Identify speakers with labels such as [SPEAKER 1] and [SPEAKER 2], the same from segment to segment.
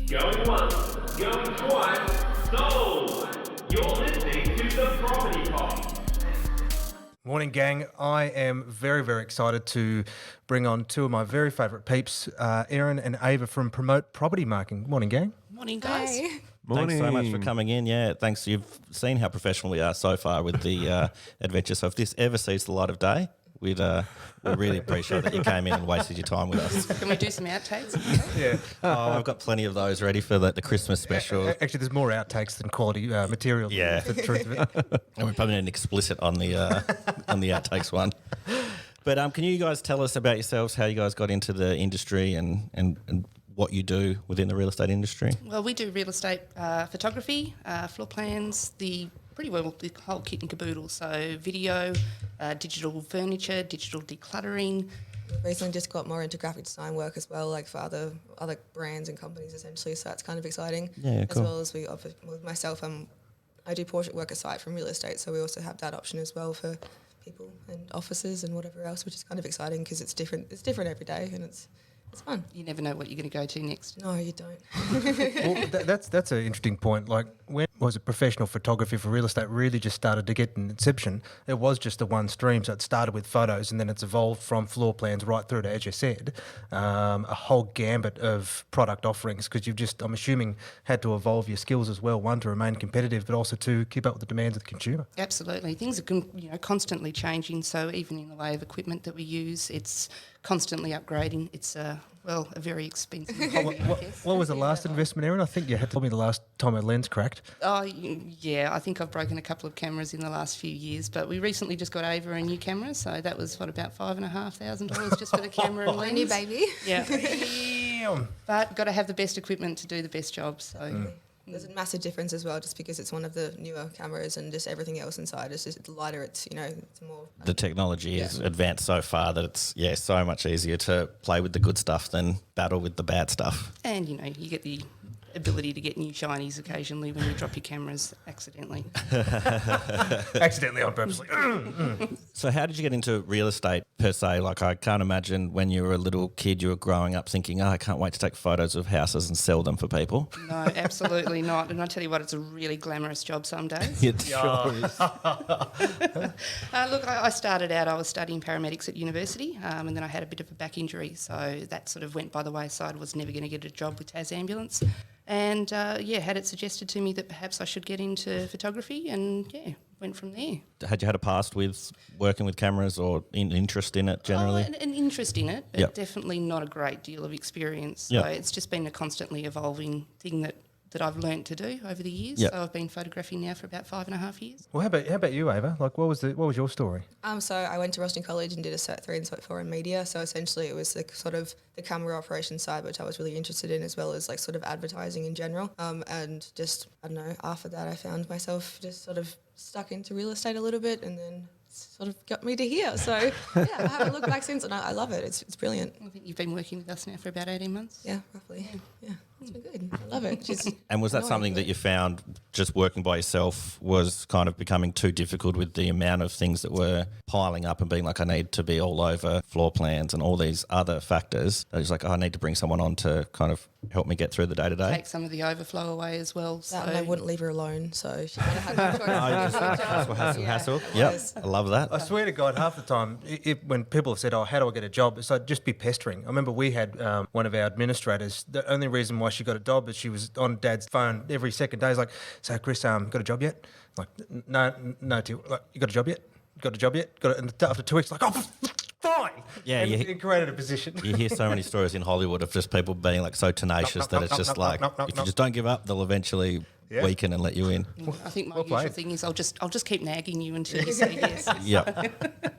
[SPEAKER 1] Going once, going twice, sold! You're listening to The Property Pod.
[SPEAKER 2] Morning, gang. I am very, very excited to bring on two of my very favourite peeps, Erin and Ava from Promote Property Marketing. Morning, gang.
[SPEAKER 3] Morning, guys.
[SPEAKER 4] Hey.
[SPEAKER 5] Thanks so much for coming in. Yeah, thanks. You've seen how professional we are so far with the adventure. So if this ever sees the light of day, we'd really appreciate that you came in and wasted your time with us.
[SPEAKER 3] Can we do some outtakes?
[SPEAKER 2] Yeah.
[SPEAKER 5] Oh, I've got plenty of those ready for the Christmas special.
[SPEAKER 2] Actually, there's more outtakes than quality material.
[SPEAKER 5] Yeah.
[SPEAKER 2] For the truth of it.
[SPEAKER 5] And we probably need an explicit on the outtakes one. But can you guys tell us about yourselves, how you guys got into the industry and what you do within the real estate industry?
[SPEAKER 3] Well, we do real estate photography, floor plans, the whole kit and caboodle. So video, digital furniture, digital decluttering.
[SPEAKER 4] Recently just got more into graphic design work as well, like for other brands and companies essentially, so that's kind of exciting.
[SPEAKER 5] Yeah, cool.
[SPEAKER 4] As well as we offer, with myself, I do portrait work aside from real estate, so we also have that option as well for people and offices and whatever else, which is kind of exciting because it's different every day and it's fun.
[SPEAKER 3] You never know what you're going to go to next.
[SPEAKER 4] No, you don't.
[SPEAKER 2] Well, that's an interesting point. Like, when was it professional photography for real estate really just started to get an inception? It was just the one stream, so it started with photos and then it's evolved from floor plans right through to, as you said, a whole gambit of product offerings because you've just, I'm assuming, had to evolve your skills as well, one, to remain competitive, but also to keep up with the demands of the consumer.
[SPEAKER 3] Absolutely. Things are constantly changing, so even in the way of equipment that we use, it's constantly upgrading. It's a very expensive hobby, I guess.
[SPEAKER 2] What was the last investment, Erin? I think you had told me the last time a lens cracked.
[SPEAKER 3] Oh, yeah, I think I've broken a couple of cameras in the last few years, but we recently just got Ava a new camera, so that was, about $5,500 just for the camera and lens.
[SPEAKER 4] New baby.
[SPEAKER 3] Yeah.
[SPEAKER 2] Damn.
[SPEAKER 3] But got to have the best equipment to do the best job, so...
[SPEAKER 4] There's a massive difference as well, just because it's one of the newer cameras and just everything else inside is just lighter. It's it's more.
[SPEAKER 5] The technology is advanced so far that it's so much easier to play with the good stuff than battle with the bad stuff.
[SPEAKER 3] And, you get the ability to get new shinies occasionally when you drop your cameras accidentally.
[SPEAKER 2] Accidentally on purposely.
[SPEAKER 5] So how did you get into real estate per se? Like, I can't imagine when you were a little kid you were growing up thinking, I can't wait to take photos of houses and sell them for people.
[SPEAKER 3] No, absolutely not. And I tell you what, it's a really glamorous job some days.
[SPEAKER 5] It sure is.
[SPEAKER 3] Look, I started out, I was studying paramedics at university, and then I had a bit of a back injury, so that sort of went by the wayside. Was never going to get a job with Tas Ambulance. And, had it suggested to me that perhaps I should get into photography and, went from there.
[SPEAKER 5] Had you had a past with working with cameras or interest in it generally?
[SPEAKER 3] An interest in it, but
[SPEAKER 5] Yep.
[SPEAKER 3] definitely not a great deal of experience. So
[SPEAKER 5] Yep.
[SPEAKER 3] it's just been a constantly evolving thing that I've learnt to do over the years.
[SPEAKER 5] Yep.
[SPEAKER 3] So I've been photographing now for about 5.5 years.
[SPEAKER 2] Well, how about you, Ava? Like, what was your story?
[SPEAKER 4] So I went to Royston College and did a Cert 3 and Cert 4 in media. So essentially it was the sort of the camera operation side, which I was really interested in, as well as like sort of advertising in general. And just, I don't know, after that I found myself just sort of stuck into real estate a little bit and then sort of got me to here. So I haven't looked back since and I love it. It's brilliant.
[SPEAKER 3] I think you've been working with us now for about 18 months.
[SPEAKER 4] Yeah, roughly. Yeah, it's been good. I love it.
[SPEAKER 5] And was that something that you found just working by yourself was kind of becoming too difficult with the amount of things that were piling up and being like, I need to be all over floor plans and all these other factors? It was like, I need to bring someone on to kind of help me get through the day-to-day?
[SPEAKER 3] Take some of the overflow away as well.
[SPEAKER 4] That and I wouldn't leave her alone, so she kind of had no choice.
[SPEAKER 5] Hassle. Yep, I love that.
[SPEAKER 2] I swear to God, half the time, when people have said, how do I get a job? It's like, just be pestering. I remember we had one of our administrators, the only reason why she got a job is she was on Dad's phone every second day. He's like, so Chris, got a job yet? I'm like, no, Till. Like, you got a job yet? Got a job yet? And after 2 weeks, like, oh, fine.
[SPEAKER 5] Yeah,
[SPEAKER 2] and it created a position.
[SPEAKER 5] You hear so many stories in Hollywood of just people being like so tenacious that it's just like, if you just don't give up, they'll eventually weaken and let you in.
[SPEAKER 3] I think my
[SPEAKER 2] Well
[SPEAKER 3] usual
[SPEAKER 2] played.
[SPEAKER 3] thing is I'll just keep nagging you until you say yes.
[SPEAKER 5] Yep.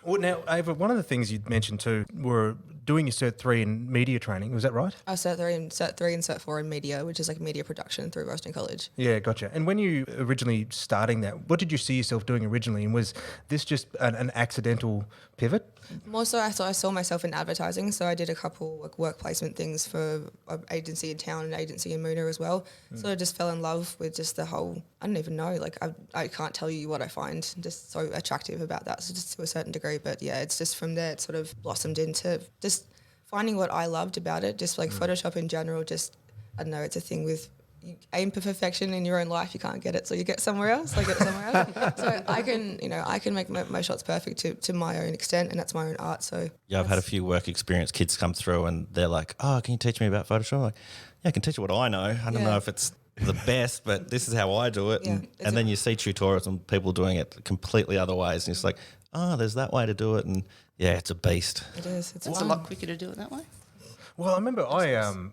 [SPEAKER 2] Well, now, Ava, one of the things you'd mentioned too were doing your Cert 3 in media training. Was that right?
[SPEAKER 4] Cert 3 and Cert 4 in media, which is like media production through Royston College.
[SPEAKER 2] Yeah, gotcha. And when you originally starting that, what did you see yourself doing originally? And was this just an accidental pivot?
[SPEAKER 4] More so, I saw myself in advertising, so I did a couple like work placement things for an agency in town and an agency in Moona as well. So I just fell in love with just the whole, I don't even know, like I can't tell you what I find just so attractive about that, so just to a certain degree. But yeah, it's just from there it sort of blossomed into just finding what I loved about it, just like Photoshop in general, just I don't know, it's a thing with you aim for perfection in your own life, you can't get it, so you get somewhere else. I get it somewhere else. So I can make my shots perfect to my own extent, and that's my own art. So
[SPEAKER 5] Yeah, I've had a few work experience kids come through and they're like, "Oh, can you teach me about Photoshop?" I'm like, yeah, I can teach you what I know. I don't know if it's the best, but this is how I do it.
[SPEAKER 4] Yeah,
[SPEAKER 5] And then you see tutorials and people doing it completely other ways, and it's like, oh, there's that way to do it, and yeah, it's a beast.
[SPEAKER 4] it is. It's
[SPEAKER 3] It's a
[SPEAKER 4] fun.
[SPEAKER 3] lot quicker to do it that way.
[SPEAKER 2] Well, I remember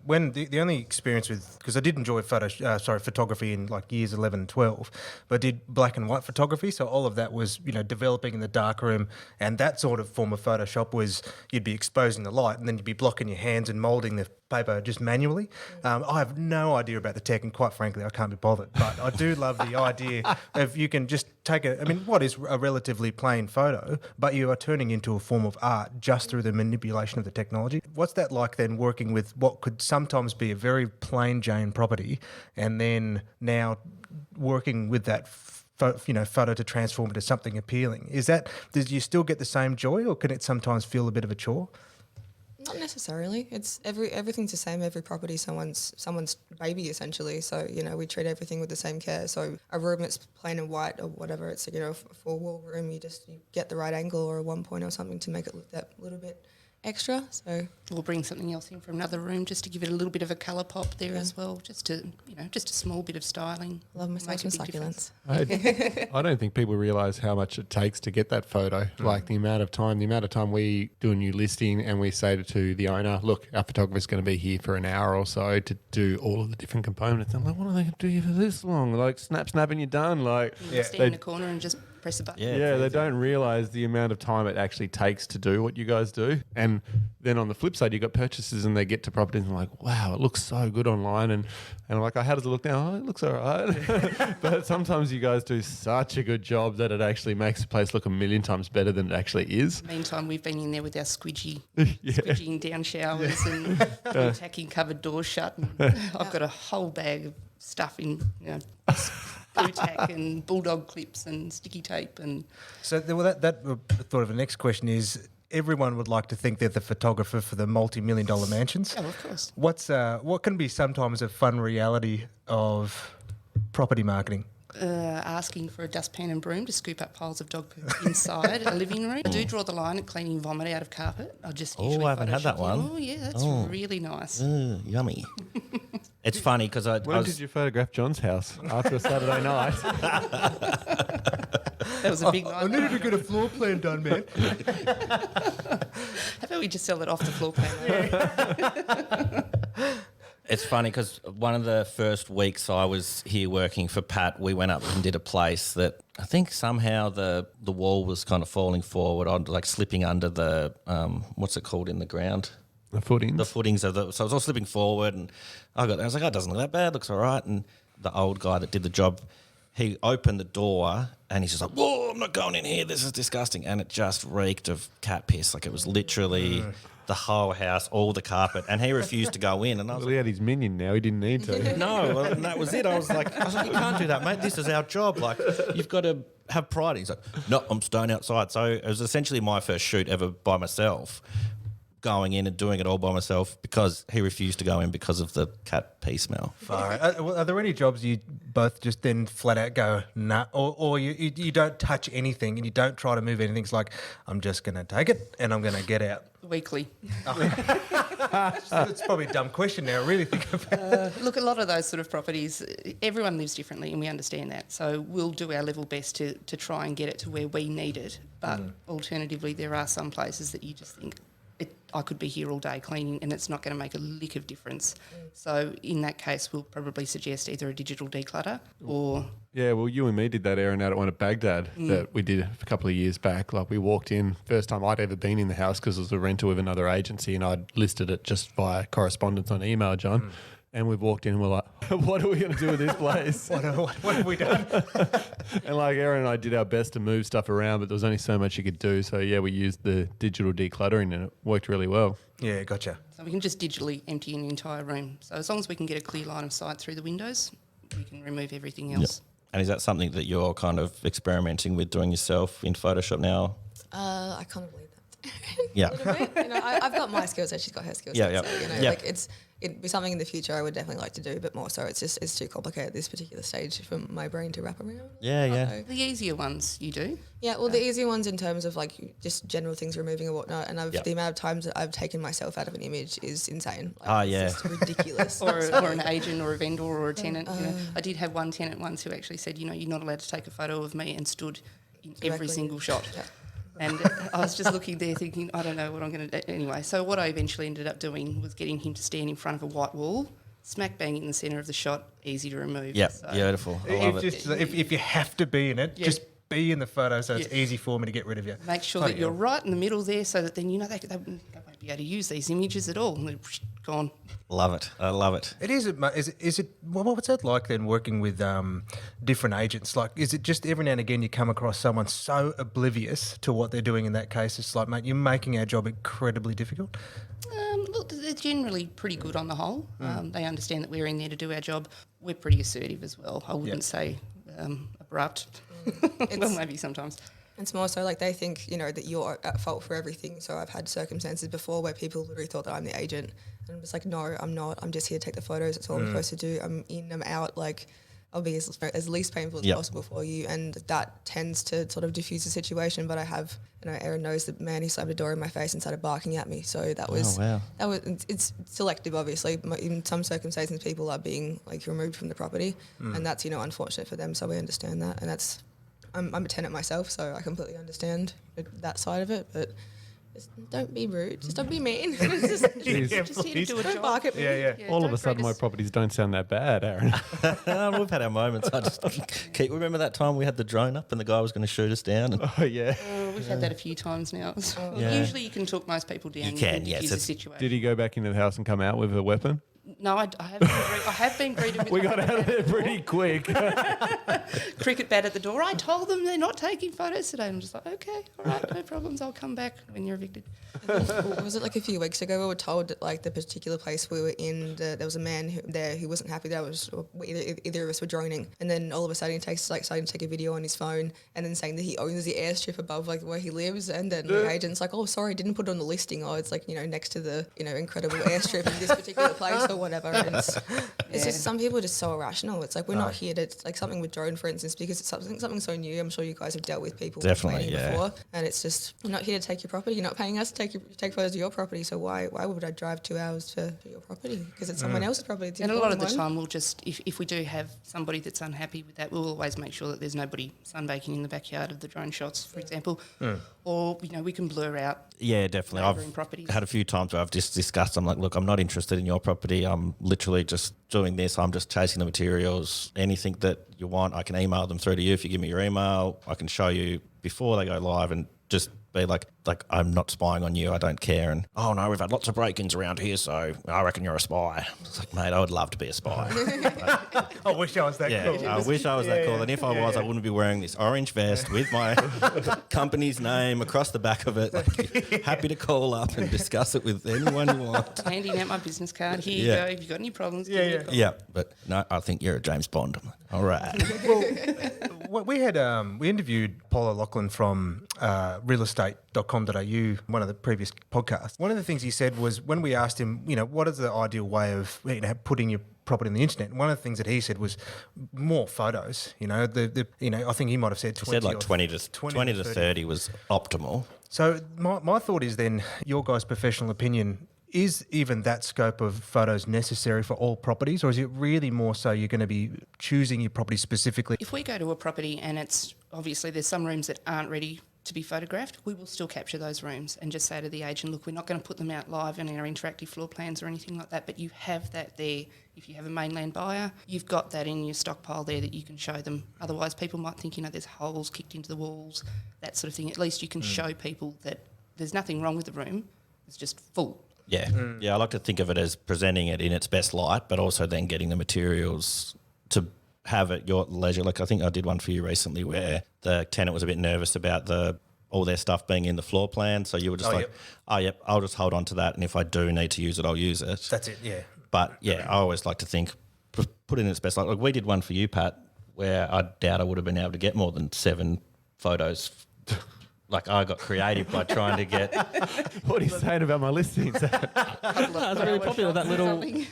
[SPEAKER 2] when the only experience with, because I did enjoy photography in like years 11 and 12, but I did black and white photography, so all of that was developing in the darkroom, and that sort of form of Photoshop was you'd be exposing the light and then you'd be blocking your hands and moulding the paper just manually. I have no idea about the tech, and quite frankly, I can't be bothered. But I do love the idea of you can just take what is a relatively plain photo, but you are turning into a form of art just through the manipulation of the technology. What's that like then, working with what could sometimes be a very plain Jane property, and then now working with that photo to transform it to something appealing? Does you still get the same joy, or can it sometimes feel a bit of a chore?
[SPEAKER 4] Not necessarily. It's everything's the same. Every property, someone's baby essentially. So we treat everything with the same care. So a room that's plain and white or whatever, it's a 4-wall room. You get the right angle or a 1 point or something to make it look that little bit extra. So
[SPEAKER 3] We'll bring something else in from another room just to give it a little bit of a colour pop there as well, just to just a small bit of styling.
[SPEAKER 4] love myself
[SPEAKER 3] Make a
[SPEAKER 4] some
[SPEAKER 3] big difference.
[SPEAKER 4] succulents.
[SPEAKER 6] I don't think people realise how much it takes to get that photo. Like the amount of time we do a new listing and we say to the owner, look, our photographer's going to be here for an hour or so to do all of the different components. I'm like, what are they going to do for this long? Like snap and you're done. Like
[SPEAKER 3] Stand in a corner and just press a button.
[SPEAKER 6] yeah, they don't realise the amount of time it actually takes to do what you guys do. And then on the flip side, you've got purchasers and they get to properties and like, wow, it looks so good online. And I'm like, oh, how does it look now? Oh, it looks all right. But sometimes you guys do such a good job that it actually makes the place look a million times better than it actually is.
[SPEAKER 3] Meantime, we've been in there with our squidgying down showers and tacking cupboard doors shut. And I've got a whole bag of stuff in, blue tack and bulldog clips and sticky tape. And
[SPEAKER 2] So that thought of the next question is, everyone would like to think they're the photographer for the multi-million-dollar mansions.
[SPEAKER 3] oh, of course.
[SPEAKER 2] What can be sometimes a fun reality of property marketing?
[SPEAKER 3] Asking for a dustpan and broom to scoop up piles of dog poo inside a living room. I do draw the line at cleaning vomit out of carpet. I just usually
[SPEAKER 5] I haven't had that
[SPEAKER 3] Photoshop
[SPEAKER 5] one.
[SPEAKER 3] Oh, yeah, that's really nice.
[SPEAKER 5] Yummy. It's funny because
[SPEAKER 6] When did you photograph John's house? After a Saturday night?
[SPEAKER 3] That was a big night.
[SPEAKER 2] I needed to get a floor plan done, man.
[SPEAKER 3] How about we just sell it off the floor plan?
[SPEAKER 5] It's funny because one of the first weeks I was here working for Pat, we went up and did a place that I think somehow the wall was kind of falling forward, on like slipping under the what's it called in the ground?
[SPEAKER 6] The footings.
[SPEAKER 5] The footings of so it was all slipping forward, and I was like, oh, it doesn't look that bad, looks all right. And the old guy that did the job, he opened the door and he's just like, whoa, I'm not going in here, this is disgusting. And it just reeked of cat piss. Like it was literally the whole house, all the carpet, and he refused to go in. And I was
[SPEAKER 6] Well, he had his minion now. He didn't need to.
[SPEAKER 5] no, well, and that was it. I was like, you can't do that, mate. This is our job. Like, you've got to have pride. He's like, no, I'm staying outside. So it was essentially my first shoot ever by myself, going in and doing it all by myself because he refused to go in because of the cat pee smell.
[SPEAKER 2] Far out. Are there any jobs you both just then flat out go, nah, or you don't touch anything and you don't try to move anything? It's like, I'm just going to take it and I'm going to get out.
[SPEAKER 3] Weekly.
[SPEAKER 2] It's probably a dumb question now, really think about it.
[SPEAKER 3] Look, a lot of those sort of properties, everyone lives differently and we understand that. So we'll do our level best to try and get it to where we need it. But alternatively, there are some places that you just think, I could be here all day cleaning and it's not going to make a lick of difference. So in that case, we'll probably suggest either a digital declutter or...
[SPEAKER 6] Yeah, well, you and me did that, Erin, out at one at Baghdad that we did a couple of years back. Like we walked in, first time I'd ever been in the house because it was a rental with another agency and I'd listed it just via correspondence on email, John. And we've walked in and we're like, what are we going to do with this place?
[SPEAKER 2] What have we done?
[SPEAKER 6] And like Erin and I did our best to move stuff around, but there was only so much you could do. So yeah, we used the digital decluttering and it worked really well.
[SPEAKER 2] Yeah, gotcha.
[SPEAKER 3] So we can just digitally empty an entire room. So as long as we can get a clear line of sight through the windows, we can remove everything else.
[SPEAKER 5] And is that something that you're kind of experimenting with doing yourself in Photoshop now?
[SPEAKER 4] I can't believe that.
[SPEAKER 5] Yeah.
[SPEAKER 4] A little bit. I've got my skill set. She's got her skill
[SPEAKER 5] Yeah,
[SPEAKER 4] set.
[SPEAKER 5] yeah.
[SPEAKER 4] So,
[SPEAKER 5] Yeah.
[SPEAKER 4] like it'd be something in the future I would definitely like to do, but more so it's too complicated at this particular stage for my brain to wrap around.
[SPEAKER 5] Yeah, yeah.
[SPEAKER 4] So,
[SPEAKER 3] The easier ones you do.
[SPEAKER 4] yeah, well, the easy ones in terms of like just general things removing and whatnot, and
[SPEAKER 5] Yep.
[SPEAKER 4] the amount of times that I've taken myself out of an image is insane. Like,
[SPEAKER 5] Oh,
[SPEAKER 4] it's
[SPEAKER 5] yeah.
[SPEAKER 4] just ridiculous.
[SPEAKER 3] Or an agent or a vendor or a tenant. I did have one tenant once who actually said, you're not allowed to take a photo of me, and stood in every
[SPEAKER 4] Directly.
[SPEAKER 3] single shot.
[SPEAKER 4] Yeah.
[SPEAKER 3] And I was just looking there thinking, I don't know what I'm going to do. Anyway, so what I eventually ended up doing was getting him to stand in front of a white wall, smack bang in the centre of the shot, easy to remove.
[SPEAKER 5] Yep,
[SPEAKER 3] So-
[SPEAKER 5] beautiful. I love it.
[SPEAKER 2] If you have to be in it,
[SPEAKER 3] Yeah.
[SPEAKER 2] just be in the photo so it's
[SPEAKER 3] Yeah.
[SPEAKER 2] easy for me to get rid of you.
[SPEAKER 3] Make sure
[SPEAKER 2] Bloody
[SPEAKER 3] that you're
[SPEAKER 2] hell.
[SPEAKER 3] right in the middle there, so that then they won't be able to use these images at all. And they're gone.
[SPEAKER 5] Love it. I love it.
[SPEAKER 2] It is. Is it? What's that like then? Working with different agents, like, is it just every now and again you come across someone so oblivious to what they're doing? In that case, it's like, mate, you're making our job incredibly difficult.
[SPEAKER 3] Look, they're generally pretty good on the whole. They understand that we're in there to do our job. We're pretty assertive as well. I wouldn't say abrupt. Well, maybe sometimes.
[SPEAKER 4] It's more so like they think, that you're at fault for everything. So I've had circumstances before where people literally thought that I'm the agent. And I'm just like, no, I'm not. I'm just here to take the photos. That's all I'm supposed to do. I'm in, I'm out. Like, I'll be as least painful as
[SPEAKER 5] Yep.
[SPEAKER 4] possible for you. And that tends to sort of diffuse the situation. But I have, Erin knows the man who slammed a door in my face and started barking at me. So that was,
[SPEAKER 5] wow.
[SPEAKER 4] it's selective, obviously. In some circumstances, people are being like removed from the property. And that's, unfortunate for them. So we understand that. And that's, I'm a tenant myself, so I completely understand that side of it. But just don't be rude. Just don't be mean. just
[SPEAKER 6] Jeez.
[SPEAKER 3] Just here to do a
[SPEAKER 4] don't
[SPEAKER 3] job.
[SPEAKER 4] bark at me.
[SPEAKER 2] Yeah.
[SPEAKER 6] All of
[SPEAKER 3] don't
[SPEAKER 6] a sudden,
[SPEAKER 3] break
[SPEAKER 6] my
[SPEAKER 3] us.
[SPEAKER 6] properties don't sound that bad, Aaron.
[SPEAKER 5] We've had our moments. I just keep. Remember that time we had the drone up and the guy was going to shoot us down? And
[SPEAKER 6] Oh, yeah.
[SPEAKER 3] We've had that a few times now.
[SPEAKER 5] Yeah.
[SPEAKER 3] Usually you can talk most people down.
[SPEAKER 5] You can,
[SPEAKER 3] diffuse
[SPEAKER 5] yes,
[SPEAKER 3] the
[SPEAKER 5] it's-
[SPEAKER 3] situation.
[SPEAKER 6] Did he go back into the house and come out with a weapon?
[SPEAKER 3] No, I have been greeted with
[SPEAKER 6] We
[SPEAKER 3] a
[SPEAKER 6] got out of there pretty quick.
[SPEAKER 3] cricket bat at the door. I told them they're not taking photos today. I'm just like, okay, all right, no problems. I'll come back when you're evicted.
[SPEAKER 4] Was it like a few weeks ago we were told that like the particular place we were in, there was a man who wasn't happy that either of us were droning, and then all of a sudden starting to take a video on his phone and then saying that he owns the airstrip above like where he lives, and then the agent's like, oh sorry, didn't put it on the listing. Oh, it's like next to the incredible airstrip in this particular place or whatever. And it's just some people are just so irrational. It's like we're not here to like something with drone, for instance, because it's something so new. I'm sure you guys have dealt with people
[SPEAKER 5] Definitely,
[SPEAKER 4] complaining
[SPEAKER 5] yeah.
[SPEAKER 4] before, and it's just we're not here to take your property. You're not paying us to take photos of your property. So why would I drive 2 hours for your property? Because it's someone else's property. It's
[SPEAKER 3] And a lot of the
[SPEAKER 4] important one.
[SPEAKER 3] time, we'll just, if we do have somebody that's unhappy with that, we'll always make sure that there's nobody sunbaking in the backyard of the drone shots, for example. Or, we can blur out.
[SPEAKER 5] yeah, definitely.
[SPEAKER 3] Neighbouring
[SPEAKER 5] I've
[SPEAKER 3] properties.
[SPEAKER 5] had a few times where I've just discussed. I'm like, look, I'm not interested in your property. I'm literally just doing this. I'm just chasing the materials. Anything that you want, I can email them through to you. If you give me your email, I can show you before they go live and just be like I'm not spying on you. I don't care. And oh no, we've had lots of break-ins around here, so I reckon you're a spy. It's like, mate, I would love to be a spy.
[SPEAKER 2] I wish I was that
[SPEAKER 5] Yeah,
[SPEAKER 2] cool.
[SPEAKER 5] I wish I was that cool. And if I was, I wouldn't be wearing this orange vest with my company's name across the back of it. Like, happy to call up and discuss it with anyone you want.
[SPEAKER 3] Handing out my business card. Here
[SPEAKER 5] Yeah.
[SPEAKER 3] you go. If you've got any problems, give me a call.
[SPEAKER 5] Yeah, but no, I think you're a James Bond. All right.
[SPEAKER 2] Well, we interviewed Paul O'Loughlin from realestate.com.au, one of the previous podcasts. One of the things he said was when we asked him, what is the ideal way of putting your property on the internet? One of the things that he said was more photos. I think he might have said 20.
[SPEAKER 5] He said like
[SPEAKER 2] or
[SPEAKER 5] 20 to 30 was optimal.
[SPEAKER 2] So my thought is then, your guys' professional opinion, is even that scope of photos necessary for all properties, or is it really more so you're going to be choosing your property specifically?
[SPEAKER 3] If we go to a property and it's obviously there's some rooms that aren't ready to be photographed, we will still capture those rooms and just say to the agent, look, we're not going to put them out live in our interactive floor plans or anything like that, but you have that there. If you have a mainland buyer, you've got that in your stockpile there that you can show them. Otherwise, people might think, there's holes kicked into the walls, that sort of thing. At least you can show people that there's nothing wrong with the room, it's just full.
[SPEAKER 5] Yeah. Yeah, I like to think of it as presenting it in its best light, but also then getting the materials to have at your leisure. Like I think I did one for you recently where the tenant was a bit nervous about all their stuff being in the floor plan. So you were just I'll just hold on to that. And if I do need to use it, I'll use it.
[SPEAKER 2] That's it, yeah.
[SPEAKER 5] But yeah, I always like to think, put it in its best light. Like we did one for you, Pat, where I doubt I would have been able to get more than 7 photos like I got creative by trying to get
[SPEAKER 6] What are you saying about my listings?
[SPEAKER 5] it's really popular, that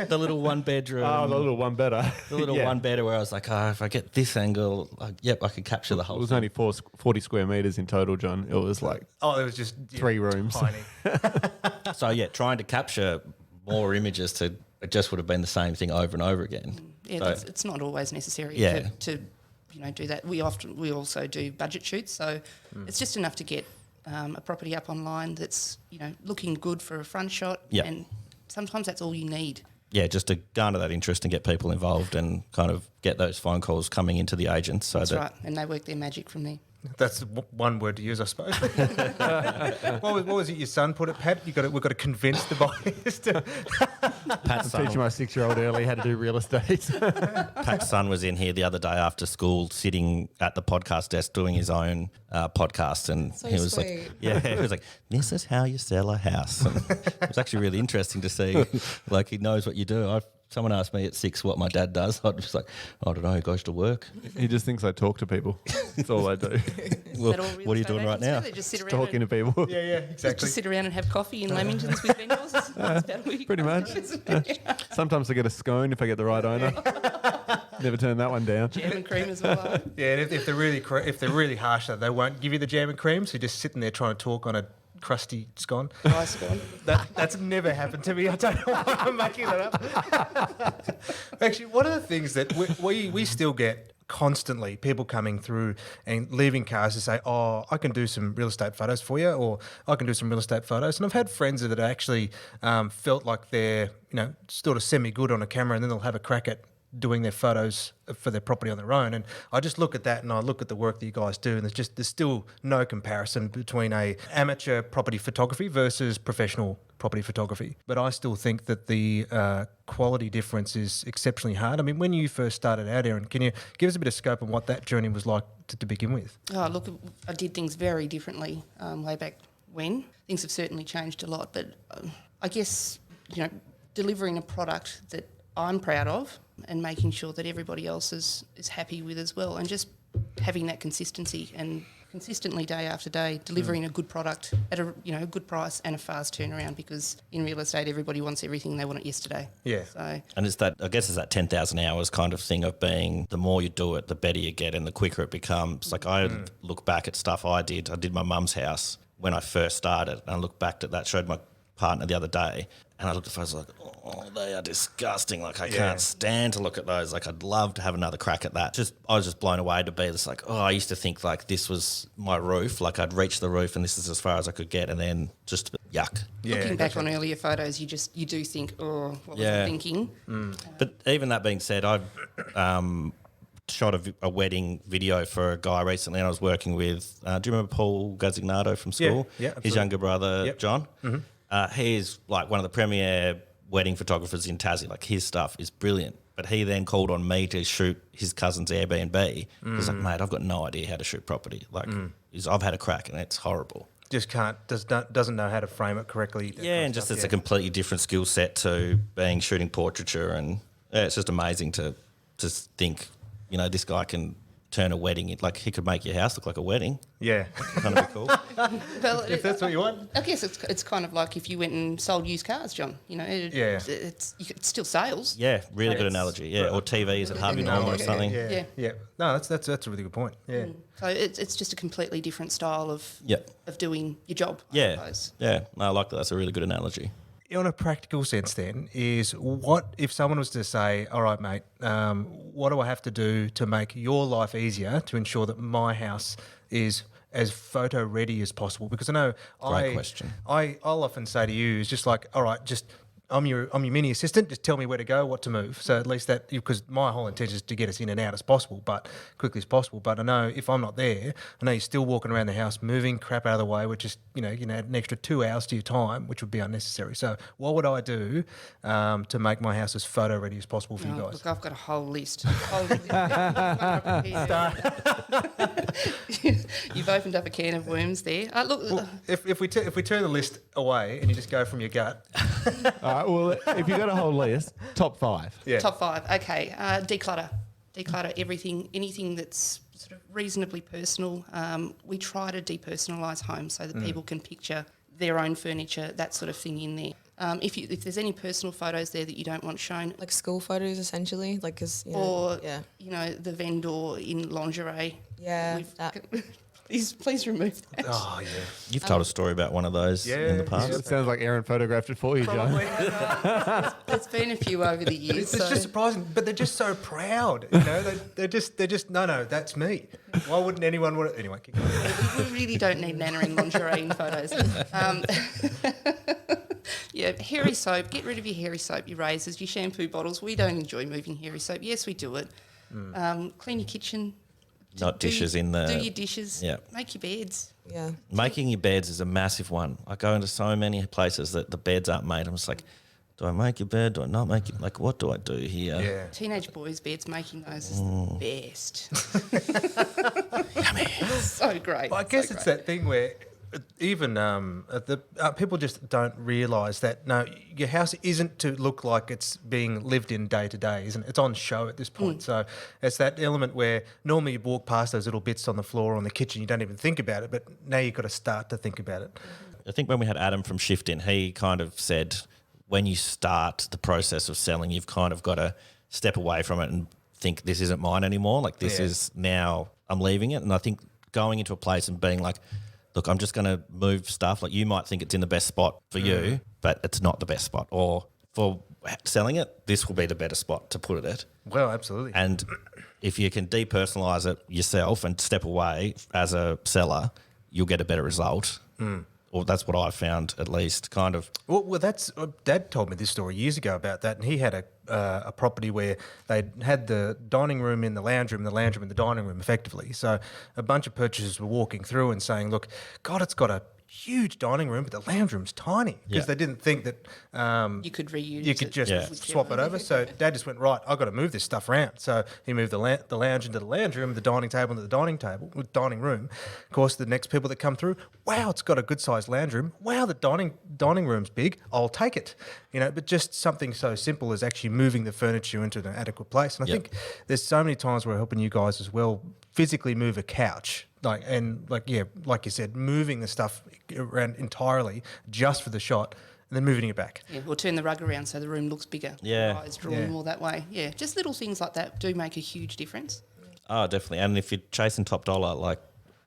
[SPEAKER 5] the little one bedroom.
[SPEAKER 6] Oh, the little one better.
[SPEAKER 5] The little
[SPEAKER 6] Yeah.
[SPEAKER 5] one bedder where I was like, oh, if I get this angle, I could capture the
[SPEAKER 6] It
[SPEAKER 5] whole
[SPEAKER 6] was
[SPEAKER 5] thing.
[SPEAKER 6] only 40 square meters in total, John. It was like
[SPEAKER 2] Oh, there was just
[SPEAKER 6] 3 rooms.
[SPEAKER 2] tiny.
[SPEAKER 5] So yeah, trying to capture more images it just would have been the same thing over and over again.
[SPEAKER 3] Yeah,
[SPEAKER 5] So-
[SPEAKER 3] it's not always necessary
[SPEAKER 5] Yeah.
[SPEAKER 3] to do that. We also do budget shoots, so it's just enough to get a property up online that's looking good for a front shot,
[SPEAKER 5] Yeah.
[SPEAKER 3] and sometimes that's all you need.
[SPEAKER 5] Yeah, just to garner that interest and get people involved and kind of get those phone calls coming into the agents. So
[SPEAKER 3] That's
[SPEAKER 5] that
[SPEAKER 3] right, and they work their magic from there.
[SPEAKER 2] That's one word to use, I suppose. what was it your son put it, Pat? We've got to convince the buyers to...
[SPEAKER 5] Pat's
[SPEAKER 6] Teaching my 6-year-old early how to do real estate.
[SPEAKER 5] Pat's son was in here the other day after school, sitting at the podcast desk doing his own podcast, and
[SPEAKER 4] So
[SPEAKER 5] he was
[SPEAKER 4] sweet.
[SPEAKER 5] like, "Yeah, he was like, this is how you sell a house." And it was actually really interesting to see, like he knows what you do. Someone asked me at 6 what my dad does. I was just like, I don't know. He goes to work.
[SPEAKER 6] He just thinks I talk to people. That's all I do.
[SPEAKER 5] Well,
[SPEAKER 3] Is that all real
[SPEAKER 5] what are you
[SPEAKER 3] estate
[SPEAKER 5] doing right
[SPEAKER 3] agents do?
[SPEAKER 5] now?
[SPEAKER 3] They just sit around
[SPEAKER 6] Talking to people.
[SPEAKER 2] Yeah, exactly.
[SPEAKER 3] just sit around and have coffee in Lamingtons with vendors. That's about all you
[SPEAKER 6] Pretty much. Sometimes I get a scone if I get the right owner. Never turn that one down.
[SPEAKER 3] Jam and cream as well.
[SPEAKER 2] Yeah, and if they're really harsh, though, they won't give you the jam and cream. So you're just sitting there trying to talk on a crusty scone.
[SPEAKER 3] Rice gone.
[SPEAKER 2] That's never happened to me. I don't know why I'm making that up. Actually, one of the things that we still get constantly, people coming through and leaving cars to say, oh, I can do some real estate photos for you, or I can do some real estate photos. And I've had friends that actually felt like they're, sort of semi-good on a camera, and then they'll have a crack at doing their photos for their property on their own. And I just look at that and I look at the work that you guys do, and there's still no comparison between a amateur property photography versus professional property photography. But I still think that the quality difference is exceptionally hard. I mean, when you first started out, Erin, can you give us a bit of scope on what that journey was like to begin with?
[SPEAKER 3] Oh, look, I did things very differently way back when. Things have certainly changed a lot, but I guess, delivering a product that I'm proud of and making sure that everybody else is happy with as well, and just having that consistency and consistently day after day delivering a good product at a good price and a fast turnaround, because in real estate everybody wants everything, they want it yesterday.
[SPEAKER 2] Yeah.
[SPEAKER 3] So
[SPEAKER 5] And it's that, I guess it's that 10,000 hours kind of thing of being, the more you do it, the better you get and the quicker it becomes. Like I look back at stuff I did my mum's house when I first started, and I look back at that, showed my partner the other day, and I looked at photos like, oh, they are disgusting. Like, I can't stand to look at those. Like, I'd love to have another crack at that. I was just blown away to be this like, oh, I used to think like this was my roof. Like, I'd reach the roof and this is as far as I could get, and then just yuck.
[SPEAKER 3] looking back on earlier photos, you do think, oh, what was I thinking?
[SPEAKER 5] But even that being said, I shot a wedding video for a guy recently, and I was working with, do you remember Paul Gazzignato from school?
[SPEAKER 2] Yeah, absolutely.
[SPEAKER 5] His younger brother,
[SPEAKER 2] Yep.
[SPEAKER 5] John. He's like one of the premier wedding photographers in Tassie. Like, his stuff is brilliant. But he then called on me to shoot his cousin's Airbnb. He's like, mate, I've got no idea how to shoot property. Like, I've had a crack and it's horrible.
[SPEAKER 2] Just doesn't know how to frame it correctly. that
[SPEAKER 5] Yeah,
[SPEAKER 2] kind of
[SPEAKER 5] and just
[SPEAKER 2] stuff,
[SPEAKER 5] it's a completely different skill set to shooting portraiture, and it's just amazing to just think, this guy can turn a wedding, like he could make your house look like a wedding.
[SPEAKER 2] Yeah.
[SPEAKER 5] Kind of be cool.
[SPEAKER 3] Well,
[SPEAKER 2] If that's what you want.
[SPEAKER 3] I guess it's kind of like if you went and sold used cars, John. It's still sales.
[SPEAKER 5] Yeah, really good
[SPEAKER 3] It's-
[SPEAKER 5] analogy. Yeah, or TVs at Harvey Norman or something.
[SPEAKER 3] Yeah.
[SPEAKER 2] No, that's a really good point. Yeah.
[SPEAKER 3] So it's just a completely different style of
[SPEAKER 5] Yep.
[SPEAKER 3] doing your job. I
[SPEAKER 5] Yeah,
[SPEAKER 3] suppose.
[SPEAKER 5] yeah. No, I like that. That's a really good analogy.
[SPEAKER 2] On a practical sense, then, is what if someone was to say, all right, mate, what do I have to do to make your life easier to ensure that my house is as photo ready as possible? Because I know
[SPEAKER 5] Great question.
[SPEAKER 2] I'll often say to you, is just like, all right, just I'm your mini assistant. Just tell me where to go, what to move. So at least that, because my whole intention is to get us in and out as possible, but quickly as possible. But I know if I'm not there, I know you're still walking around the house, moving crap out of the way, which is add an extra 2 hours to your time, which would be unnecessary. So what would I do to make my house as photo ready as possible for you guys?
[SPEAKER 3] Look, I've got a whole list. You've opened up a can of worms there. Look,
[SPEAKER 2] If we turn the list away and you just go from your gut,
[SPEAKER 6] All right, well, if you've got a whole list, top 5.
[SPEAKER 2] yeah,
[SPEAKER 3] top 5. Okay, declutter everything, anything that's sort of reasonably personal. We try to depersonalise homes so that people can picture their own furniture, that sort of thing in there. If there's any personal photos there that you don't want shown,
[SPEAKER 4] Like school photos, essentially, like because
[SPEAKER 3] or
[SPEAKER 4] yeah,
[SPEAKER 3] the vendor in lingerie,
[SPEAKER 4] yeah,
[SPEAKER 3] we've-
[SPEAKER 4] that.
[SPEAKER 3] please remove that.
[SPEAKER 2] Oh, yeah.
[SPEAKER 5] You've told a story about one of those in the past.
[SPEAKER 6] It sounds like Erin photographed it for you, John.
[SPEAKER 3] There's been a few over the years.
[SPEAKER 2] It's
[SPEAKER 3] so
[SPEAKER 2] just surprising, but they're just so proud. You know, they're just no, that's me. Why wouldn't anyone want it? Anyway, keep going.
[SPEAKER 3] we really don't need Nana in lingerie in photos. Yeah, hairy soap. Get rid of your hairy soap, your razors, your shampoo bottles. We don't enjoy moving hairy soap. Yes, we do it. Clean your kitchen.
[SPEAKER 5] Not
[SPEAKER 3] Do
[SPEAKER 5] dishes
[SPEAKER 3] your-
[SPEAKER 5] in the...
[SPEAKER 3] Do your dishes.
[SPEAKER 5] Yeah.
[SPEAKER 3] Make your beds.
[SPEAKER 4] Yeah.
[SPEAKER 5] Making your beds is a massive one. I go into so many places that the beds aren't made. I'm just like, do I make your bed? Do I not make it? Like, what do I do here?
[SPEAKER 2] Yeah.
[SPEAKER 3] Teenage boys' beds, making those is the best. So great.
[SPEAKER 2] Well, I guess it's that thing where even people just don't realise that, no, your house isn't to look like it's being lived in day to day, isn't it? It's on show at this point. So it's that element where normally you walk past those little bits on the floor or on the kitchen, you don't even think about it, but now you've got to start to think about it.
[SPEAKER 5] I think when we had Adam from Shift in, he kind of said when you start the process of selling, you've kind of got to step away from it and think this isn't mine anymore. Like this
[SPEAKER 2] Yeah.
[SPEAKER 5] is now, I'm leaving it. And I think going into a place and being like, look, I'm just going to move stuff. Like you might think it's in the best spot for you, but it's not the best spot. Or for selling it, this will be the better spot to put it at.
[SPEAKER 2] Well, absolutely.
[SPEAKER 5] And if you can depersonalise it yourself and step away as a seller, you'll get a better result. Or that's what I found, at least, kind of.
[SPEAKER 2] Well, that's Dad told me this story years ago about that, and he had a property where they had the dining room in the lounge room, in the dining room, effectively. So a bunch of purchasers were walking through and saying, "Look, God, it's got a huge dining room, but the lounge room's tiny," because
[SPEAKER 5] Yeah.
[SPEAKER 2] they didn't think that
[SPEAKER 3] You could reuse
[SPEAKER 2] you could
[SPEAKER 3] it.
[SPEAKER 2] just
[SPEAKER 5] Yeah.
[SPEAKER 2] swap it over. So Dad just went, right, I've got to move this stuff around. So he moved the lounge into the lounge room, the dining table into the dining room. Of course, the next people that come through, wow, it's got a good sized lounge room. Wow, the dining room's big. I'll take it. You know, but just something so simple as actually moving the furniture into an adequate place. And I
[SPEAKER 5] Yep.
[SPEAKER 2] think there's so many times we're helping you guys as well physically move a couch. Like you said, moving the stuff around entirely just for the shot and then moving it back.
[SPEAKER 3] Yeah, we'll turn the rug around so the room looks bigger.
[SPEAKER 5] Yeah.
[SPEAKER 3] Eyes drawn
[SPEAKER 2] Yeah.
[SPEAKER 3] more that way. Yeah, just little things like that do make a huge difference.
[SPEAKER 5] Oh, definitely. And if you're chasing top dollar, like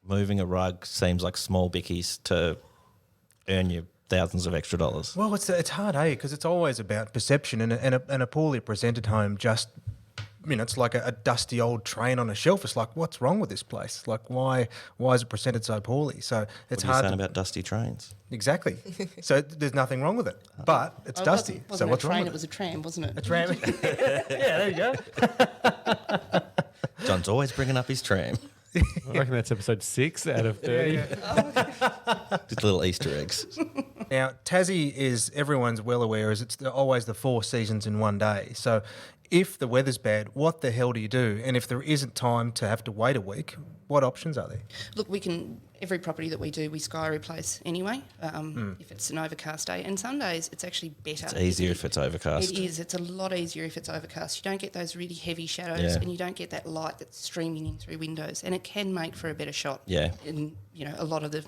[SPEAKER 5] moving a rug seems like small bickies to earn you thousands of extra dollars.
[SPEAKER 2] Well, it's hard, Because it's always about perception, and a poorly presented home just, it's like a dusty old train on a shelf. It's like, what's wrong with this place? Like, why is it presented so poorly? So it's
[SPEAKER 5] What are you
[SPEAKER 2] hard.
[SPEAKER 5] saying about dusty trains?
[SPEAKER 2] Exactly. So there's nothing wrong with it, but it's
[SPEAKER 3] Oh, it
[SPEAKER 2] dusty.
[SPEAKER 3] wasn't
[SPEAKER 2] So
[SPEAKER 3] a
[SPEAKER 2] what's
[SPEAKER 3] train,
[SPEAKER 2] wrong
[SPEAKER 3] it
[SPEAKER 2] with
[SPEAKER 3] was a tram, wasn't it?
[SPEAKER 2] a tram? Yeah, there you go.
[SPEAKER 5] John's always bringing up his tram.
[SPEAKER 6] I reckon that's episode 6 out of 30.
[SPEAKER 5] Just little Easter eggs.
[SPEAKER 2] Now, Tassie is, everyone's well aware, is always the 4 seasons in one day. So if the weather's bad, what the hell do you do? And if there isn't time to have to wait a week, what options are there?
[SPEAKER 3] Look, every property that we do, we sky replace anyway, if it's an overcast day. And some days it's actually better.
[SPEAKER 5] It's easier if it's overcast.
[SPEAKER 3] It is. It's a lot easier if it's overcast. You don't get those really heavy shadows
[SPEAKER 5] Yeah.
[SPEAKER 3] and you don't get that light that's streaming in through windows. And it can make for a better shot
[SPEAKER 5] Yeah.
[SPEAKER 3] in, a lot of the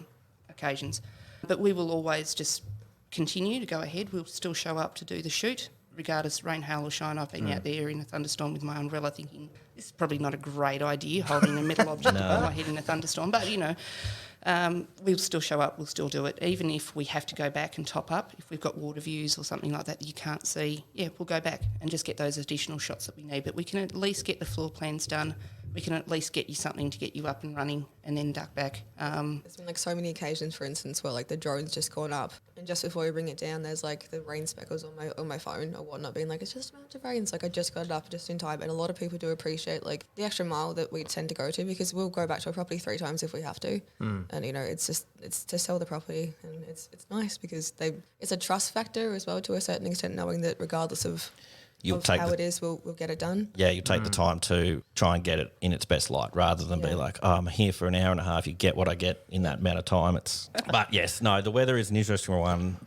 [SPEAKER 3] occasions. But we will always just continue to go ahead. We'll still show up to do the shoot, regardless rain, hail or shine. I've been out there in a thunderstorm with my umbrella thinking, this is probably not a great idea, holding a metal object above my head in a thunderstorm. But, we'll still show up, we'll still do it. Even if we have to go back and top up, if we've got water views or something like that you can't see, we'll go back and just get those additional shots that we need. But we can at least get the floor plans done. We can at least get you something to get you up and running and then duck back.
[SPEAKER 4] There's been so many occasions, for instance, where the drone's just gone up, and just before we bring it down, there's the rain speckles on my phone or whatnot, being it's just about to rain. It's I just got it up just in time, and a lot of people do appreciate the extra mile that we tend to go to, because we'll go back to a property 3 times if we have to, and it's to sell the property, and it's nice because it's a trust factor as well to a certain extent, knowing that regardless of how it is, we'll get it done.
[SPEAKER 5] Yeah, you take the time to try and get it in its best light rather than be like, oh, I'm here for an hour and a half. You get what I get in that amount of time. But yes, no, the weather is an interesting one,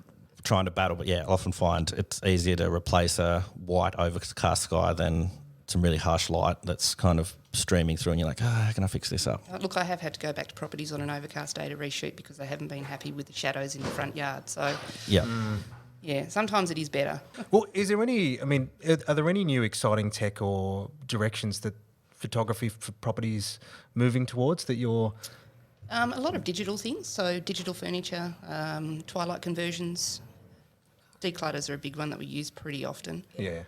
[SPEAKER 5] trying to battle. But yeah, I often find it's easier to replace a white overcast sky than some really harsh light that's kind of streaming through and you're like, how can I fix this up?
[SPEAKER 3] Look, I have had to go back to properties on an overcast day to reshoot because they haven't been happy with the shadows in the front yard. So,
[SPEAKER 5] Yeah.
[SPEAKER 3] yeah, sometimes it is better.
[SPEAKER 2] Well, is there any? I mean, are there any new exciting tech or directions that photography for properties moving towards that you're?
[SPEAKER 3] A lot of digital things, so digital furniture, twilight conversions, declutters are a big one that we use pretty often.
[SPEAKER 2] Yeah.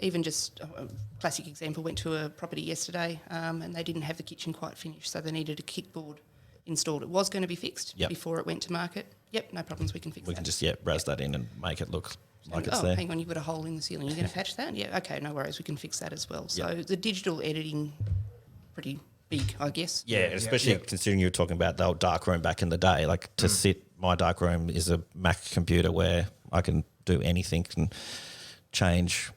[SPEAKER 3] Even just a classic example, went to a property yesterday and they didn't have the kitchen quite finished, so they needed a kickboard installed. It was going to be fixed before it went to market. Yep, no problems, we can fix that.
[SPEAKER 5] We can just, razz that in and make it look like it's
[SPEAKER 3] oh,
[SPEAKER 5] there.
[SPEAKER 3] hang on, you've got a hole in the ceiling. You're going to patch that? Yeah, okay, no worries, we can fix that as well. So the digital editing, pretty big, I guess.
[SPEAKER 5] Yeah, especially considering you were talking about the old dark room back in the day. Like to sit, my dark room is a Mac computer where I can do anything and change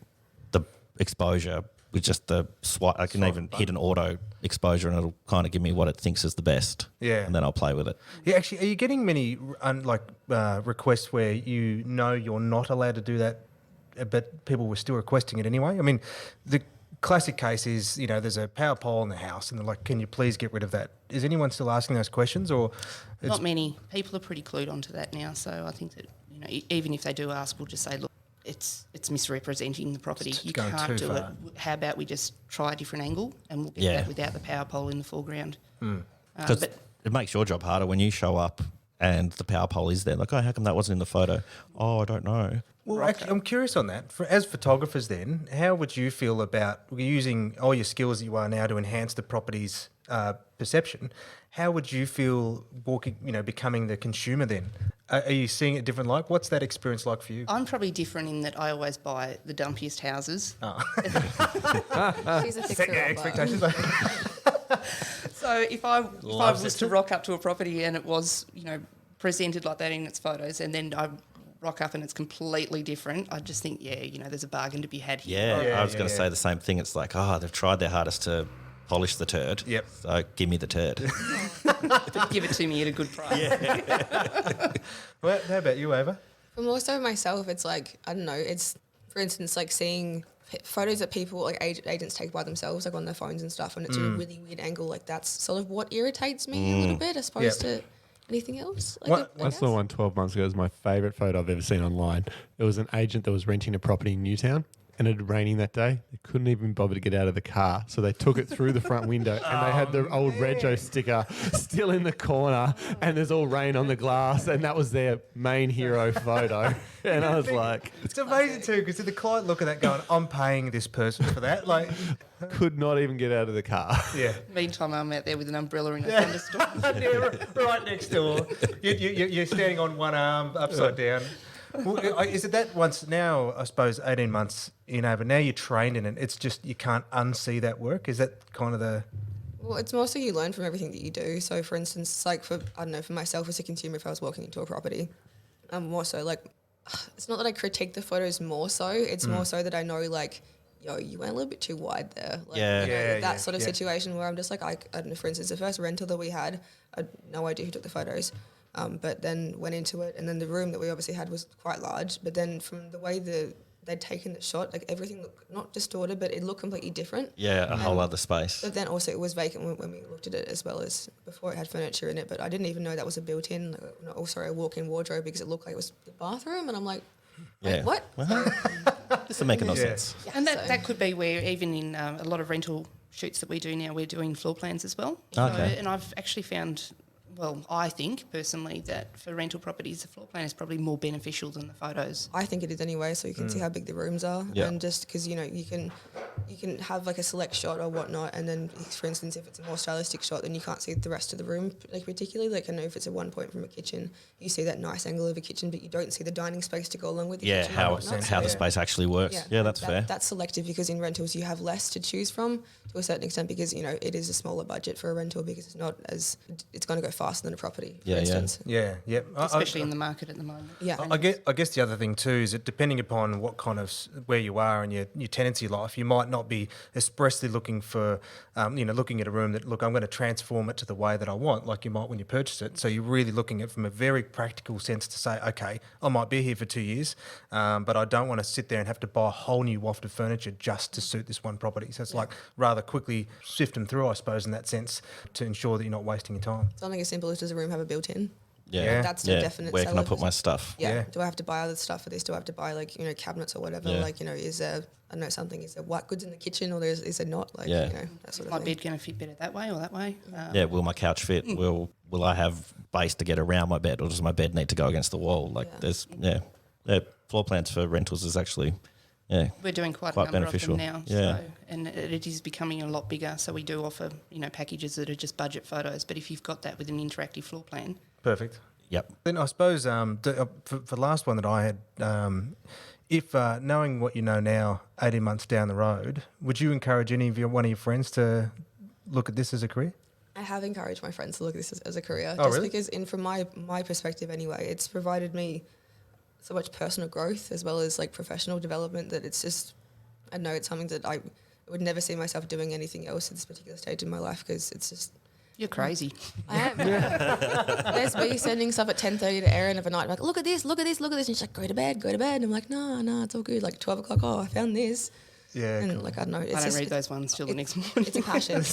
[SPEAKER 5] the exposure with just the swipe. I can even hit an auto exposure and it'll kind of give me what it thinks is the best.
[SPEAKER 2] Yeah.
[SPEAKER 5] And then I'll play with it.
[SPEAKER 2] Yeah, actually, are you getting many requests where you know you're not allowed to do that, but people were still requesting it anyway? I mean, the classic case is, there's a power pole in the house and they're like, can you please get rid of that? Is anyone still asking those questions or?
[SPEAKER 3] Not many. People are pretty clued onto that now. So I think that, even if they do ask, we'll just say, look, it's misrepresenting the property.
[SPEAKER 2] It's
[SPEAKER 3] You
[SPEAKER 2] going
[SPEAKER 3] can't
[SPEAKER 2] too
[SPEAKER 3] do
[SPEAKER 2] far.
[SPEAKER 3] it. How about we just try a different angle and we'll get that without the power pole in the foreground.
[SPEAKER 5] Because
[SPEAKER 3] But
[SPEAKER 5] it makes your job harder when you show up and the power pole is there. Like, how come that wasn't in the photo? Oh, I don't know.
[SPEAKER 2] Well, actually, I'm curious on that. As photographers then, how would you feel about using all your skills that you are now to enhance the property's perception? How would you feel becoming the consumer then? Are you seeing it different light? What's that experience like for you?
[SPEAKER 3] I'm probably different in that I always buy the dumpiest houses.
[SPEAKER 4] She's a fixer-upper.
[SPEAKER 2] Expectations.
[SPEAKER 3] So if I
[SPEAKER 2] Loves
[SPEAKER 3] was
[SPEAKER 2] it.
[SPEAKER 3] to rock up to a property and it was, presented like that in its photos and then I rock up and it's completely different, I just think, there's a bargain to be had here.
[SPEAKER 5] Yeah, I was going to
[SPEAKER 2] yeah.
[SPEAKER 5] say the same thing. It's like, they've tried their hardest to polish the turd.
[SPEAKER 2] Yep.
[SPEAKER 5] So give me the turd.
[SPEAKER 3] But give it to me at a good price.
[SPEAKER 2] Well, how about you, Ava?
[SPEAKER 4] For more so myself, it's like, I don't know, it's, for instance, like seeing photos that people, like agents take by themselves, like on their phones and stuff, and it's in a really weird angle, like that's sort of what irritates me a little bit as opposed to anything else. Like I
[SPEAKER 6] That's the one 12 months ago is my favourite photo I've ever seen online. It was an agent that was renting a property in Newtown and it had raining that day. They couldn't even bother to get out of the car. So they took it through the front window and they had the old Rego sticker still in the corner and there's all rain on the glass and that was their main hero photo. And I was like...
[SPEAKER 2] It's amazing too, because the client look at that going, I'm paying this person for that. Like,
[SPEAKER 6] Could not even get out of the car.
[SPEAKER 2] yeah.
[SPEAKER 3] Meantime, I'm out there with an umbrella in a thunderstorm.
[SPEAKER 2] Right next door. You're standing on one arm, upside down. Well, is it that once now, I suppose, 18 months in over, now you're trained in it, it's just you can't unsee that work? Is that kind of the...
[SPEAKER 4] Well, it's more so you learn from everything that you do. So, for instance, like for myself as a consumer, if I was walking into a property, I'm more so like, it's not that I critique the photos more so, it's more so that I know like, yo, you went a little bit too wide there. Like, that sort of situation where I'm just like, I don't know, for instance, the first rental that we had, I had no idea who took the photos. But then went into it, and then the room that we obviously had was quite large. But then from the way they'd taken the shot, like everything looked not distorted, but it looked completely different.
[SPEAKER 5] Yeah, a whole other space.
[SPEAKER 4] But then also it was vacant when we looked at it, as well as before it had furniture in it. But I didn't even know that was a built-in, a walk-in wardrobe, because it looked like it was the bathroom, and I'm like, wait, what?
[SPEAKER 5] This is making no sense.
[SPEAKER 3] And that could be where even in a lot of rental shoots that we do now, we're doing floor plans as well.
[SPEAKER 5] Okay.
[SPEAKER 3] And I've actually found... Well, I think personally that for rental properties, the floor plan is probably more beneficial than the photos.
[SPEAKER 4] I think it is anyway, so you can see how big the rooms are, and just because you can have like a select shot or whatnot, and then for instance, if it's a more stylistic shot, then you can't see the rest of the room, like particularly. Like I know if it's a 1 point from a kitchen, you see that nice angle of a kitchen, but you don't see the dining space to go along with the kitchen.
[SPEAKER 5] How
[SPEAKER 4] and whatnot.
[SPEAKER 5] the space actually works. Yeah, that's fair.
[SPEAKER 4] That's selective because in rentals you have less to choose from to a certain extent because it is a smaller budget for a rental because it's going to go faster than a property. For instance.
[SPEAKER 2] Yeah.
[SPEAKER 3] Especially in the market at the moment.
[SPEAKER 4] Yeah.
[SPEAKER 2] I guess the other thing too is that depending upon what kind of where you are in your tenancy life, you might not be expressly looking for, looking at a room that, look, I'm going to transform it to the way that I want, like you might when you purchase it. So you're really looking at it from a very practical sense to say, okay, I might be here for 2 years, but I don't want to sit there and have to buy a whole new waft of furniture just to suit this one property. So it's like rather quickly sift them through, I suppose, in that sense, to ensure that you're not wasting your time.
[SPEAKER 4] Something as simple as, does a room have a built-in?
[SPEAKER 5] Yeah.
[SPEAKER 4] That's the definite
[SPEAKER 5] Where can I
[SPEAKER 4] seller.
[SPEAKER 5] put my stuff?
[SPEAKER 4] Yeah. Do I have to buy other stuff for this? Do I have to buy cabinets or whatever?
[SPEAKER 5] Yeah.
[SPEAKER 4] Is there, I don't know, is there white goods in the kitchen or is there not? That sort of
[SPEAKER 3] My
[SPEAKER 4] thing.
[SPEAKER 3] bed going to fit better that way or that way?
[SPEAKER 5] Will my couch fit? Will I have base to get around my bed, or does my bed need to go against the wall? Floor plans for rentals is actually
[SPEAKER 3] We're doing quite a number
[SPEAKER 5] beneficial.
[SPEAKER 3] of them now.
[SPEAKER 5] Yeah.
[SPEAKER 3] So, and it is becoming a lot bigger. So we do offer, packages that are just budget photos. But if you've got that with an interactive floor plan,
[SPEAKER 2] Perfect.
[SPEAKER 5] Yep.
[SPEAKER 2] Then I suppose for the last one that I had, if knowing what you know now, 18 months down the road, would you encourage one of your friends to look at this as a career?
[SPEAKER 4] I have encouraged my friends to look at this as a career,
[SPEAKER 2] Oh,
[SPEAKER 4] just
[SPEAKER 2] really?
[SPEAKER 4] because, from my perspective anyway, it's provided me so much personal growth as well as professional development that it's just, I know it's something that I would never see myself doing anything else at this particular stage in my life, because it's just.
[SPEAKER 3] you're crazy.
[SPEAKER 4] I am. There's me sending stuff at 10:30 to Erin of a night, like, look at this, look at this, look at this. And she's like, go to bed. And I'm like, no, it's all good. Like 12 o'clock, I found this.
[SPEAKER 2] Yeah.
[SPEAKER 4] And
[SPEAKER 2] cool.
[SPEAKER 4] I don't know. It's
[SPEAKER 3] I don't
[SPEAKER 4] just,
[SPEAKER 3] read those ones till the next morning.
[SPEAKER 4] It's a passion.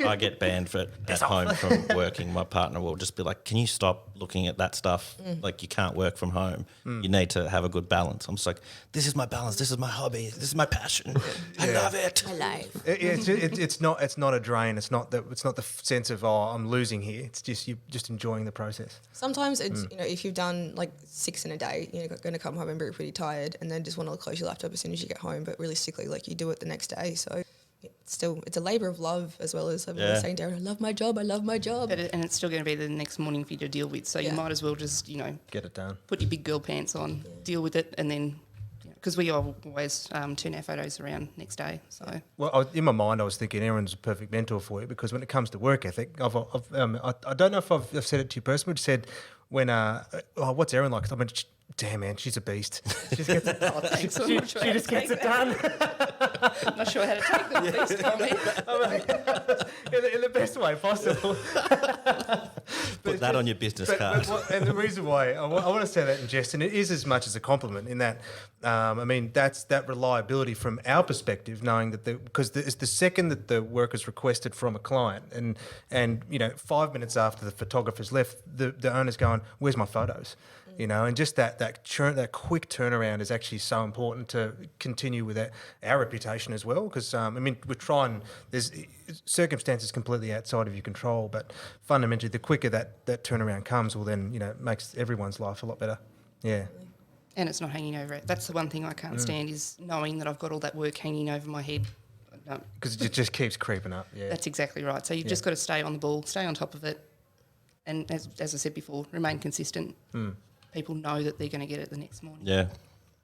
[SPEAKER 5] I get banned at home from working. My partner will just be like, can you stop looking at that stuff? Like, you can't work from home. You need to have a good balance. I'm just like, this is my balance. This is my hobby. This is my passion. I love it.
[SPEAKER 4] My life.
[SPEAKER 2] It's not a drain. It's not the sense of, I'm losing here. It's just you're just enjoying the process.
[SPEAKER 4] Sometimes it's, if you've done 6 in a day, you're going to come home and be pretty tired and then just want to close your laptop as soon as you get home. But realistically, you do it the next day. So it's a labour of love, as well as I'm saying, Darren, I love my job.
[SPEAKER 3] And it's still going to be the next morning for you to deal with. So you might as well just,
[SPEAKER 2] Get it done.
[SPEAKER 3] put your big girl pants on, deal with it, and then, because we always turn our photos around next day. So
[SPEAKER 2] Well, in my mind, I was thinking Erin's a perfect mentor for you, because when it comes to work ethic, I don't know if I've said it to you personally, but said when, what's Erin like? I mean, damn, man, she's a beast. She just gets it,
[SPEAKER 3] thanks.
[SPEAKER 2] she just gets it done.
[SPEAKER 3] I'm not sure how to take them. Please tell me.
[SPEAKER 2] in the best way possible.
[SPEAKER 5] Put that on your business card.
[SPEAKER 2] And the reason why I want to say that in jest, and it is as much as a compliment, in that, that's that reliability from our perspective, knowing that because it's the second that the work is requested from a client, and 5 minutes after the photographer's left, the owner's going, "Where's my photos?" And just that quick turnaround is actually so important to continue with our reputation as well. Because we're trying. There's circumstances completely outside of your control, but fundamentally, the quicker that turnaround comes, well, then makes everyone's life a lot better. Yeah.
[SPEAKER 3] And it's not hanging over it. That's the one thing I can't stand, is knowing that I've got all that work hanging over my head. No,
[SPEAKER 2] Because it just keeps creeping up. Yeah.
[SPEAKER 3] that's exactly right. So you've just got to stay on the ball, stay on top of it, and as I said before, remain consistent. People know that they're going to get it the next morning.
[SPEAKER 5] Yeah.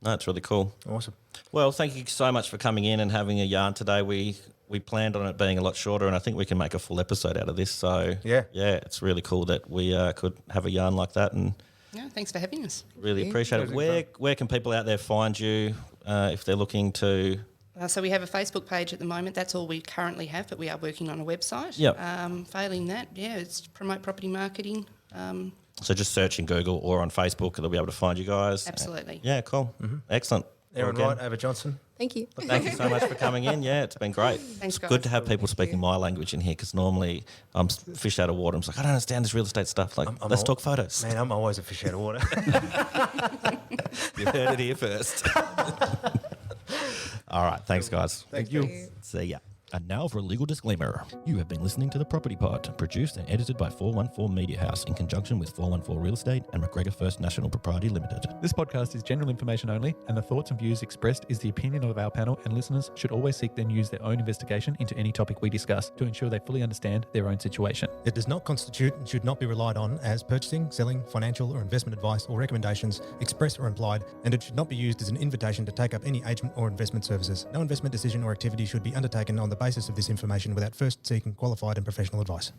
[SPEAKER 5] No, it's really cool.
[SPEAKER 2] Awesome.
[SPEAKER 5] Well, thank you so much for coming in and having a yarn today. We planned on it being a lot shorter, and I think we can make a full episode out of this. So,
[SPEAKER 2] Yeah.
[SPEAKER 5] it's really cool that we could have a yarn like that, and
[SPEAKER 3] Yeah, thanks for having us.
[SPEAKER 5] really appreciate it. Where can people out there find you if they're looking to...
[SPEAKER 3] So we have a Facebook page at the moment. That's all we currently have, but we are working on a website.
[SPEAKER 5] Yep.
[SPEAKER 3] Failing that, it's promote property marketing.
[SPEAKER 5] So just search in Google or on Facebook, they'll be able to find you guys.
[SPEAKER 3] Absolutely.
[SPEAKER 5] Yeah, cool. Excellent.
[SPEAKER 2] Erin
[SPEAKER 5] Well,
[SPEAKER 2] Wright, Ava Johnson.
[SPEAKER 4] Thank you.
[SPEAKER 5] Thank you so much for coming in. Yeah, it's been great.
[SPEAKER 3] Thanks,
[SPEAKER 5] It's
[SPEAKER 3] guys.
[SPEAKER 5] good to have people speaking my language in here, because normally I'm fish out of water. I'm just like, I don't understand this real estate stuff. Like, let's talk photos.
[SPEAKER 2] Man, I'm always a fish out of water.
[SPEAKER 5] You heard it here first. All right. Thanks, guys.
[SPEAKER 2] Thank you.
[SPEAKER 5] See ya. And now for a legal disclaimer. You have been listening to The Property Pod, produced and edited by 414 Media House in conjunction with 414 Real Estate and McGregor First National Propriety Limited.
[SPEAKER 7] This podcast is general information only, and the thoughts and views expressed is the opinion of our panel, and listeners should always seek then use their own investigation into any topic we discuss to ensure they fully understand their own situation.
[SPEAKER 8] It does not constitute and should not be relied on as purchasing, selling, financial or investment advice or recommendations, express or implied, and it should not be used as an invitation to take up any agent or investment services. No investment decision or activity should be undertaken on the basis of this information without first seeking qualified and professional advice.